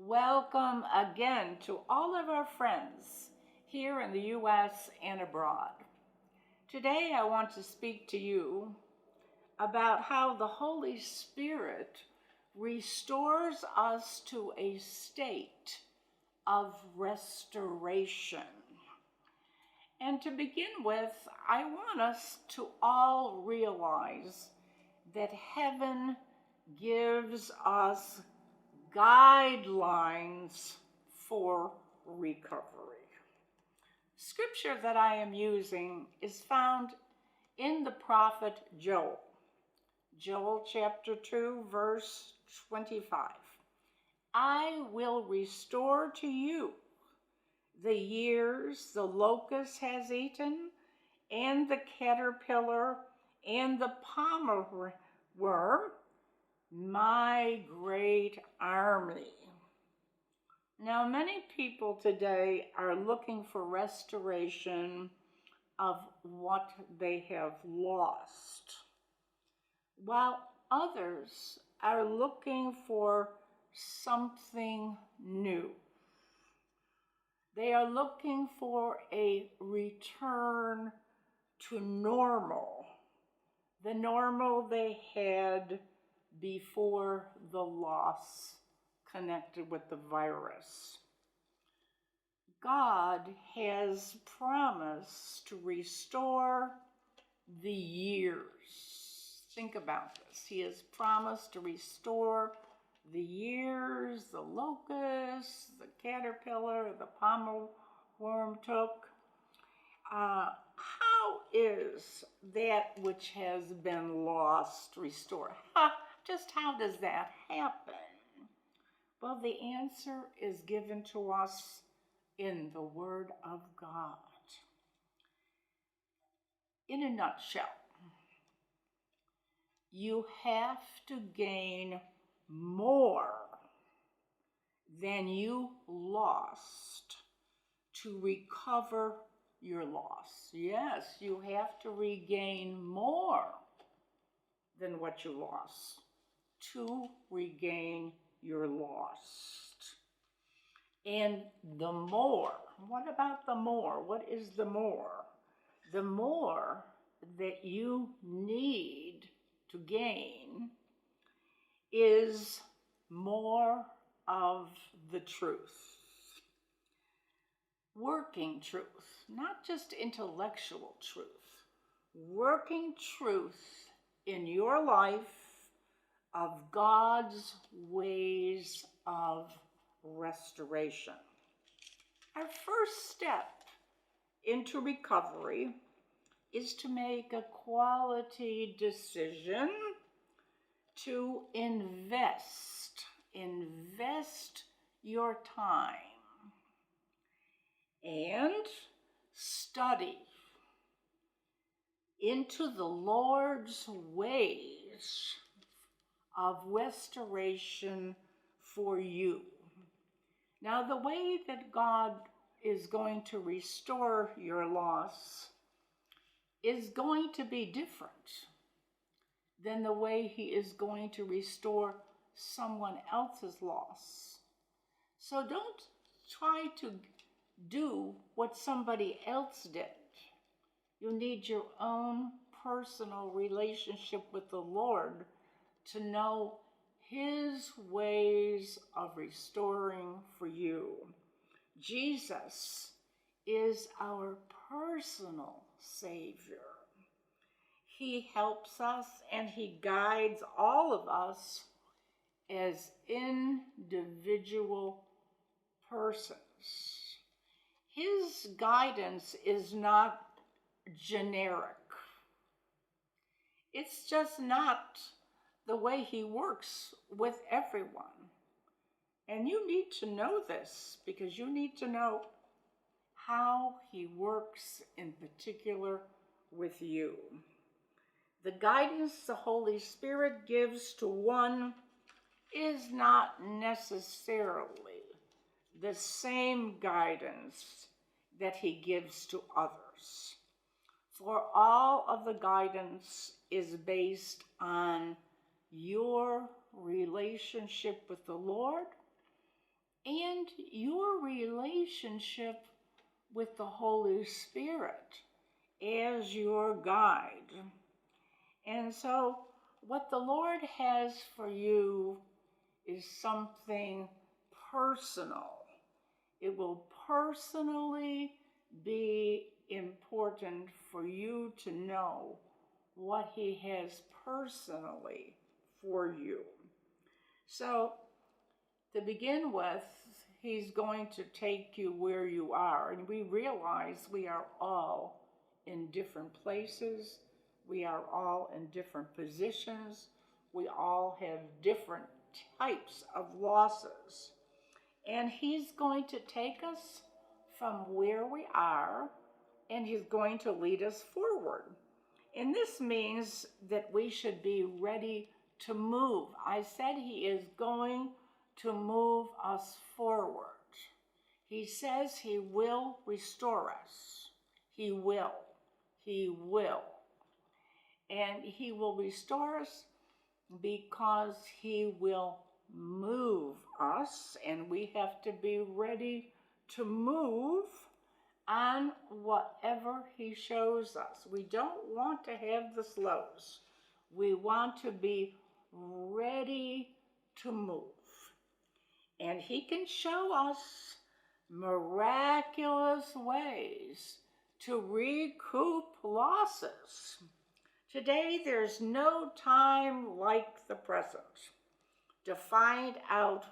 Welcome again to all of our friends here in the U.S. and abroad. Today I want to speak to you about how the Holy Spirit restores us to a state of restoration. And to begin with, I want us to all realize that heaven gives us guidelines for recovery. Scripture that I am using is found in the prophet Joel. Joel chapter 2, verse 25. I will restore to you the years the locust has eaten, and the caterpillar, and the palmer worm, my great army. Now, many people today are looking for restoration of what they have lost, while others are looking for something new. They are looking for a return to normal, the normal they had before the loss connected with the virus. God has promised to restore the years. Think about this. He has promised to restore the years the locust, the caterpillar, the palmer worm took. How is that which has been lost restored? Just how does that happen? Well, the answer is given to us in the Word of God. In a nutshell, you have to gain more than you lost to recover your loss. Yes, you have to regain more than what you lost to regain your lost. And the more, what about the more? What is the more? The more that you need to gain is more of the truth. Working truth, not just intellectual truth. Working truth in your life of God's ways of restoration. Our first step into recovery is to make a quality decision to invest your time and study into the Lord's ways of restoration for you. Now, the way that God is going to restore your loss is going to be different than the way He is going to restore someone else's loss. So don't try to do what somebody else did. You need your own personal relationship with the Lord to know His ways of restoring for you. Jesus is our personal Savior. He helps us and He guides all of us as individual persons. His guidance is not generic. It's just not the way He works with everyone. And you need to know this because you need to know how He works in particular with you. The guidance the Holy Spirit gives to one is not necessarily the same guidance that He gives to others. For all of the guidance is based on your relationship with the Lord and your relationship with the Holy Spirit as your guide. And so, what the Lord has for you is something personal. It will personally be important for you to know what He has personally for you. So, to begin with, He's going to take you where you are. And we realize we are all in different places. We are all in different positions. We all have different types of losses. And He's going to take us from where we are, and He's going to lead us forward. And this means that we should be ready to move. I said He is going to move us forward. He says He will restore us. He will. He will. And He will restore us because He will move us, and we have to be ready to move on whatever He shows us. We don't want to have the slows. We want to be ready to move. And He can show us miraculous ways to recoup losses. Today, there's no time like the present to find out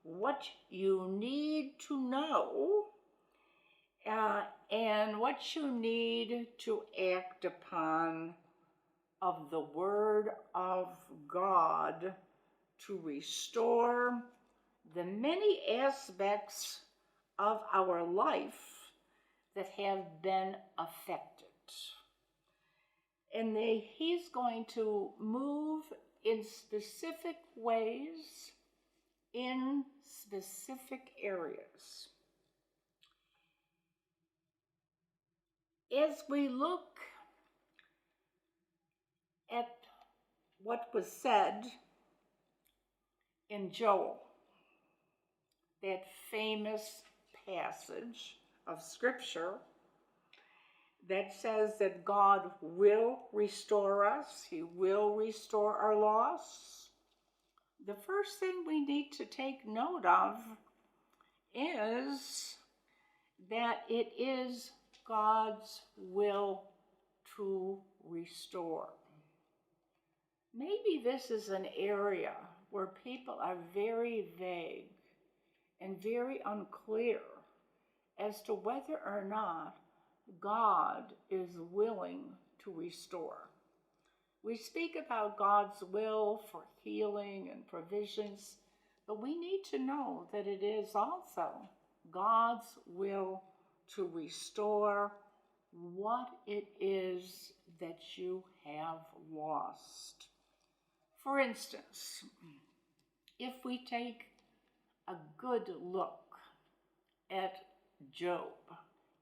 what you need to know and what you need to act upon of the Word of God to restore the many aspects of our life that have been affected. And He's going to move in specific ways in specific areas. As we look at what was said in Joel, that famous passage of Scripture that says that God will restore us, He will restore our loss, the first thing we need to take note of is that it is God's will to restore. Maybe this is an area where people are very vague and very unclear as to whether or not God is willing to restore. We speak about God's will for healing and provisions, but we need to know that it is also God's will to restore what it is that you have lost. For instance, if we take a good look at Job,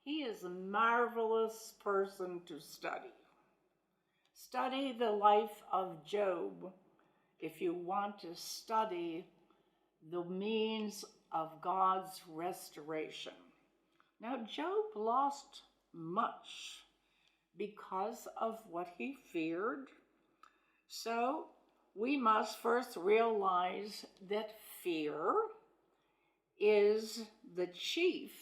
he is a marvelous person to study. Study the life of Job if you want to study the means of God's restoration. Now, Job lost much because of what he feared. So, we must first realize that fear is the chief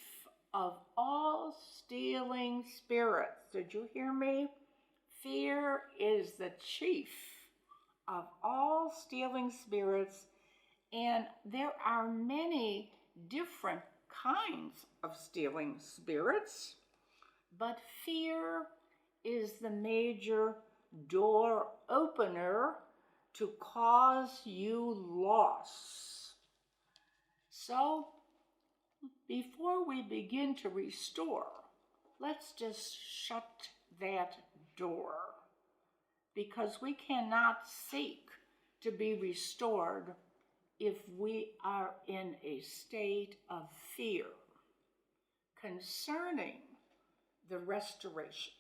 of all stealing spirits. Did you hear me? Fear is the chief of all stealing spirits, and there are many different kinds of stealing spirits, but fear is the major door opener to cause you loss. So, before we begin to restore, let's just shut that door, because we cannot seek to be restored if we are in a state of fear concerning the restoration.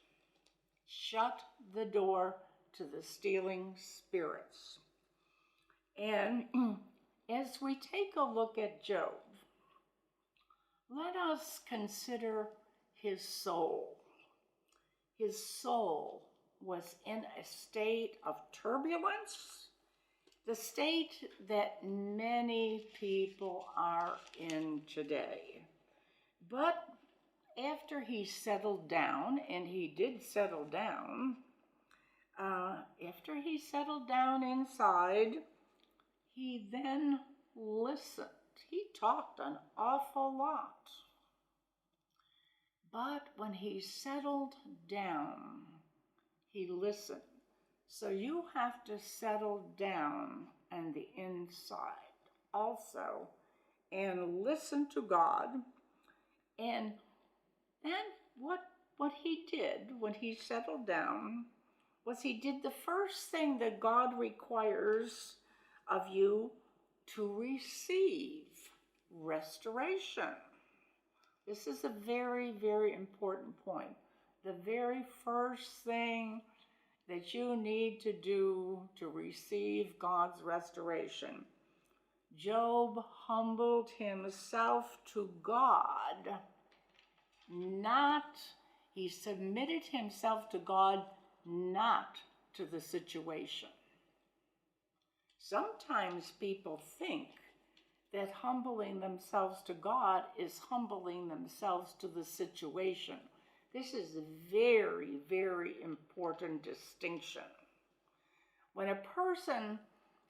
Shut the door to the stealing spirits. And as we take a look at Job, let us consider his soul. His soul was in a state of turbulence, the state that many people are in today. But after he settled down, and he did settle down, after he settled down inside, he then listened. He talked an awful lot. But when he settled down, he listened. So you have to settle down on the inside also and listen to God. And then what he did when he settled down was he did the first thing that God requires of you, to receive restoration. This is a very, very important point. The very first thing that you need to do to receive God's restoration. Job humbled himself to God, he submitted himself to God, not to the situation. Sometimes people think that humbling themselves to God is humbling themselves to the situation. This is a very, very important distinction. When a person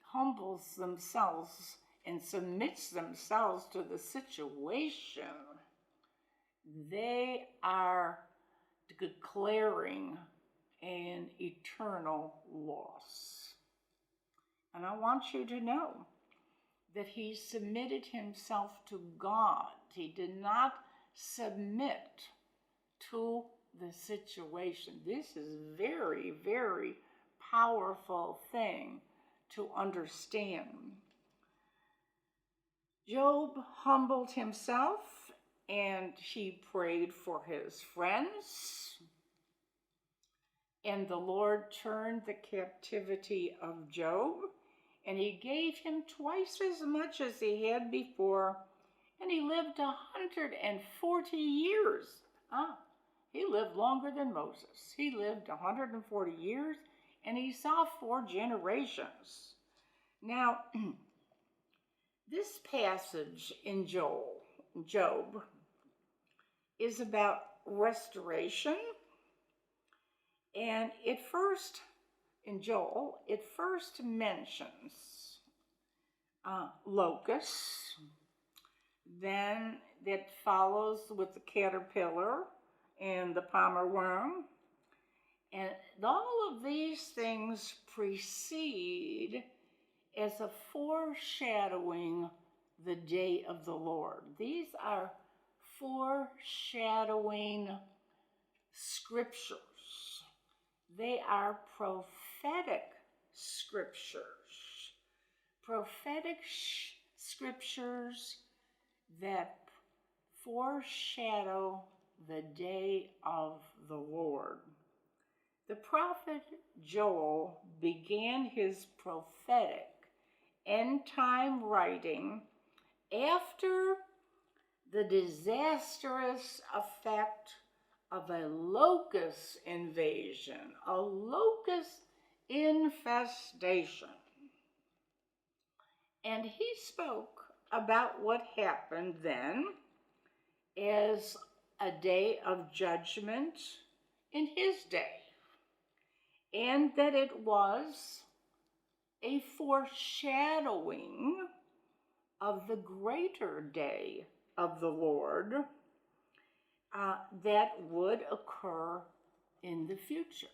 humbles themselves and submits themselves to the situation, they are declaring an eternal loss. And I want you to know that he submitted himself to God. He did not submit to the situation. This is very, very powerful thing to understand. Job humbled himself and he prayed for his friends. And the Lord turned the captivity of Job, and he gave him twice as much as he had before, and he lived 140 years. He lived longer than Moses. He lived 140 years, and he saw 4 generations. Now, this passage in Job is about restoration, and in Joel, it first mentions locusts, then it follows with the caterpillar and the palmer worm, and all of these things precede as a foreshadowing the day of the Lord. These are foreshadowing scriptures. They are prophetic scriptures. Prophetic scriptures that foreshadow the day of the Lord. The prophet Joel began his prophetic end-time writing after the disastrous effect of a locust invasion, a locust infestation. And he spoke about what happened then as a day of judgment in his day, and that it was a foreshadowing of the greater day of the Lord that would occur in the future.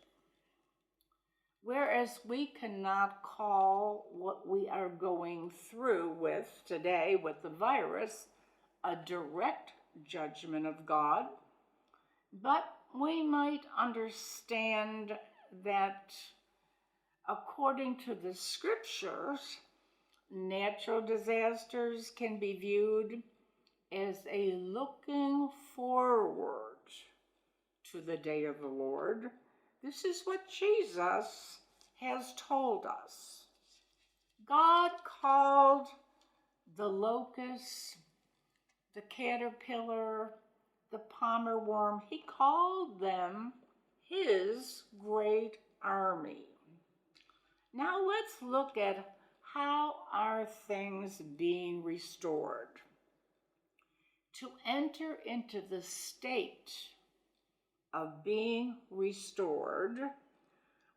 Whereas we cannot call what we are going through with today with the virus a direct judgment of God, but we might understand that according to the scriptures, natural disasters can be viewed as a looking forward to the day of the Lord. This is what Jesus has told us. God called the locusts the caterpillar, the palmer worm. He called them his great army. Now let's look at how are things being restored. To enter into the state of being restored,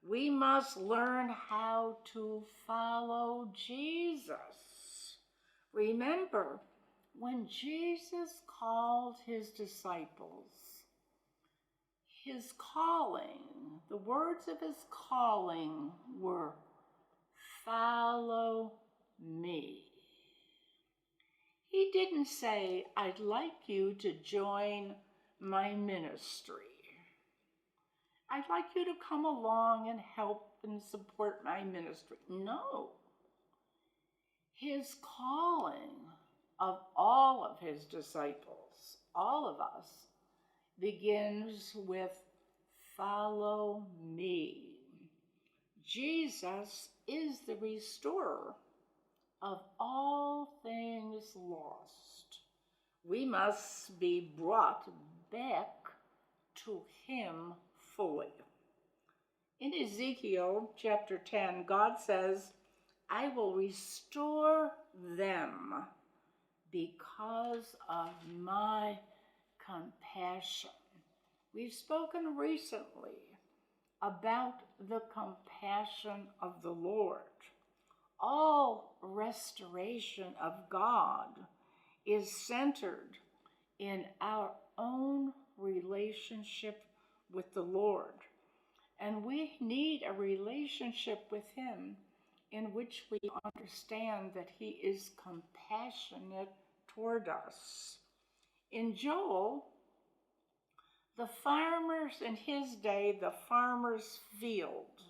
we must learn how to follow Jesus. Remember, when Jesus called his disciples, his calling, the words of his calling were, "Follow me." He didn't say, "I'd like you to join my ministry. I'd like you to come along and help and support my ministry." No. His calling of all of his disciples, all of us, begins with, "Follow me." Jesus is the restorer of all things lost. We must be brought back to him fully. In Ezekiel chapter 10, God says, "I will restore them because of my compassion." We've spoken recently about the compassion of the Lord. All restoration of God is centered in our own relationship with the Lord. And we need a relationship with him in which we understand that he is compassionate toward us. In Joel, the farmers in his day, the farmers' field,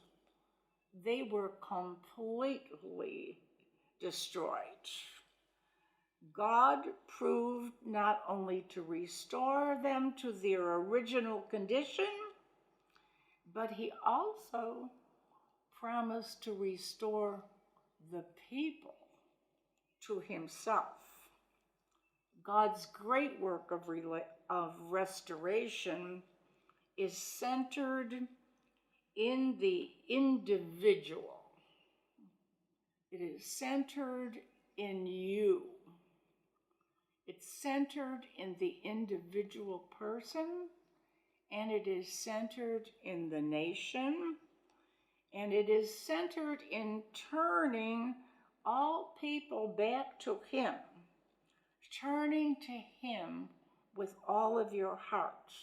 they were completely destroyed. God proved not only to restore them to their original condition, but he also promised to restore the people to himself. God's great work of restoration is centered in the individual. It is centered in you. It's centered in the individual person, and it is centered in the nation, and it is centered in turning all people back to him, turning to him with all of your heart.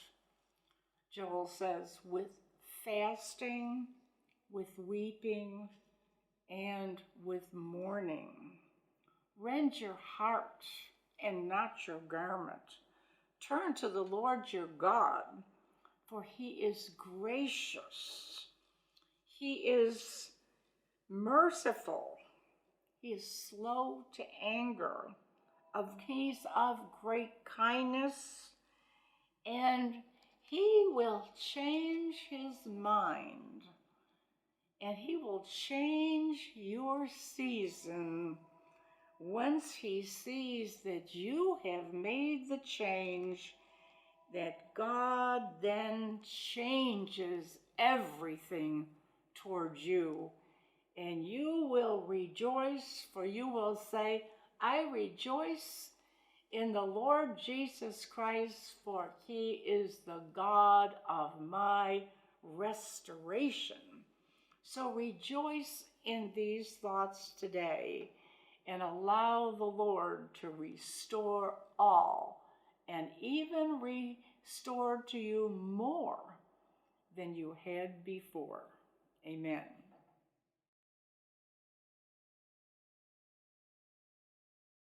Joel says, with fasting, with weeping, and with mourning. Rend your heart and not your garment. Turn to the Lord your God, for he is gracious. He is merciful. He is slow to anger. He's of great kindness, and he will change his mind, and he will change your season once he sees that you have made the change. That God then changes everything towards you, and you will rejoice, for you will say, "I rejoice in the Lord Jesus Christ, for he is the God of my restoration." So rejoice in these thoughts today and allow the Lord to restore all, and even restore to you more than you had before. Amen.